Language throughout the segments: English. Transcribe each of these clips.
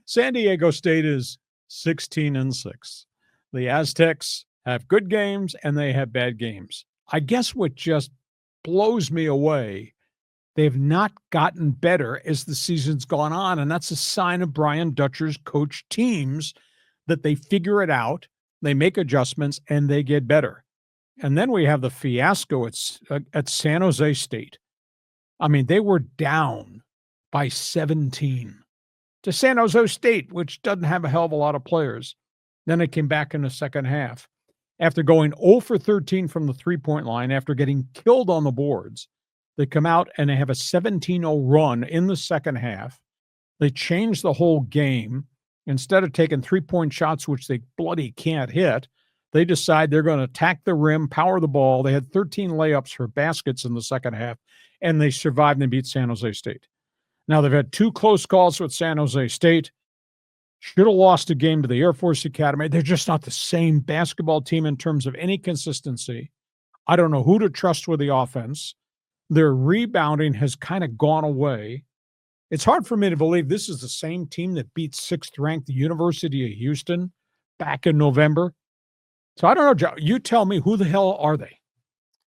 San Diego State is 16-6. The Aztecs have good games and they have bad games. I guess what just blows me away, they've not gotten better as the season's gone on, and that's a sign of Brian Dutcher's coach teams, that they figure it out, they make adjustments, and they get better. And then we have the fiasco at San Jose State. I mean, they were down by 17 to San Jose State, which doesn't have a hell of a lot of players. Then they came back in the second half. After going 0 for 13 from the three-point line, after getting killed on the boards, they come out and they have a 17-0 run in the second half. They change the whole game. Instead of taking three-point shots, which they bloody can't hit, they decide they're going to attack the rim, power the ball. They had 13 layups for baskets in the second half, and they survived and beat San Jose State. Now, they've had 2 close calls with San Jose State. Should have lost a game to the Air Force Academy. They're just not the same basketball team in terms of any consistency. I don't know who to trust with the offense. Their rebounding has kind of gone away. It's hard for me to believe this is the same team that beat 6th-ranked University of Houston back in November. So I don't know, Joe. You tell me, who the hell are they?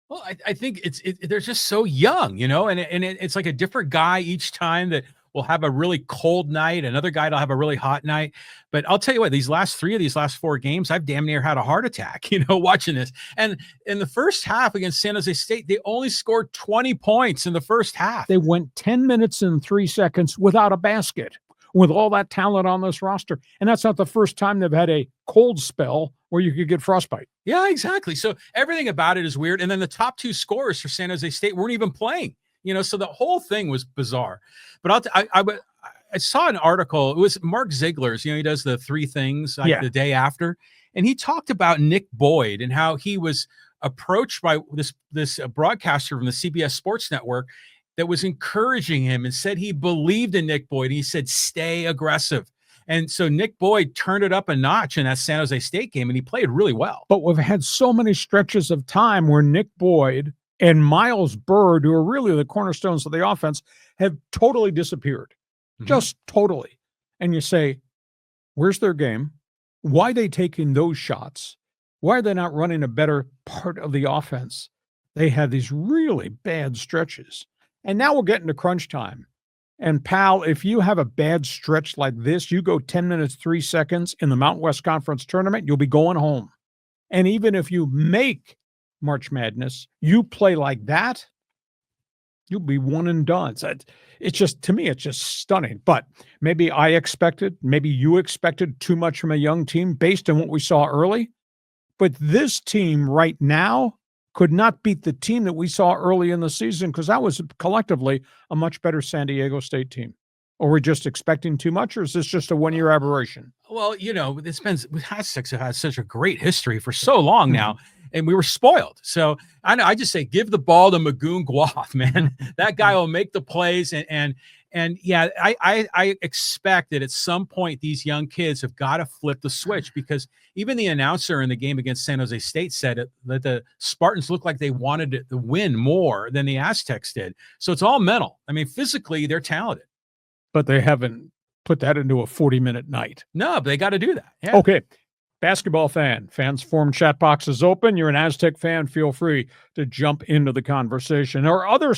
Well, I think they're just so young, and it's like a different guy each time that will have a really cold night. Another guy will have a really hot night. But I'll tell you what, these last 4 games, I've damn near had a heart attack, watching this. And in the first half against San Jose State, they only scored 20 points in the first half. They went 10 minutes and 3 seconds without a basket with all that talent on this roster. And that's not the first time they've had a cold spell where you could get frostbite. Yeah, exactly. So everything about it is weird. And then the top 2 scorers for San Jose State weren't even playing, so the whole thing was bizarre. But I saw an article. It was Mark Ziegler's, he does the 3 things the day after. And he talked about Nick Boyd and how he was approached by this broadcaster from the CBS Sports Network that was encouraging him and said he believed in Nick Boyd. He said, stay aggressive. And so Nick Boyd turned it up a notch in that San Jose State game, and he played really well. But we've had so many stretches of time where Nick Boyd and Miles Bird, who are really the cornerstones of the offense, have totally disappeared. Mm-hmm. Just totally. And you say, where's their game? Why are they taking those shots? Why are they not running a better part of the offense? They had these really bad stretches. And now we're getting to crunch time. And, pal, if you have a bad stretch like this, you go 10 minutes, 3 seconds in the Mountain West Conference tournament, you'll be going home. And even if you make March Madness, you play like that, you'll be one and done. So it's just, to me, it's just stunning. But maybe maybe you expected too much from a young team based on what we saw early. But this team right now could not beat the team that we saw early in the season, because that was collectively a much better San Diego State team. Or we're just expecting too much, or is this just a one-year aberration? Well, it's been, Aztecs have had such a great history for so long now, and we were spoiled. So I just say, give the ball to Magoon Guath, man. That guy will make the plays, and yeah, I expect that at some point these young kids have got to flip the switch, because even the announcer in the game against San Jose State said that the Spartans looked like they wanted to win more than the Aztecs did. So it's all mental. I mean, physically, they're talented. But they haven't put that into a 40-minute night. No, but they got to do that. Yeah. Okay. Basketball fans forum chat box is open. You're an Aztec fan, feel free to jump into the conversation. Our other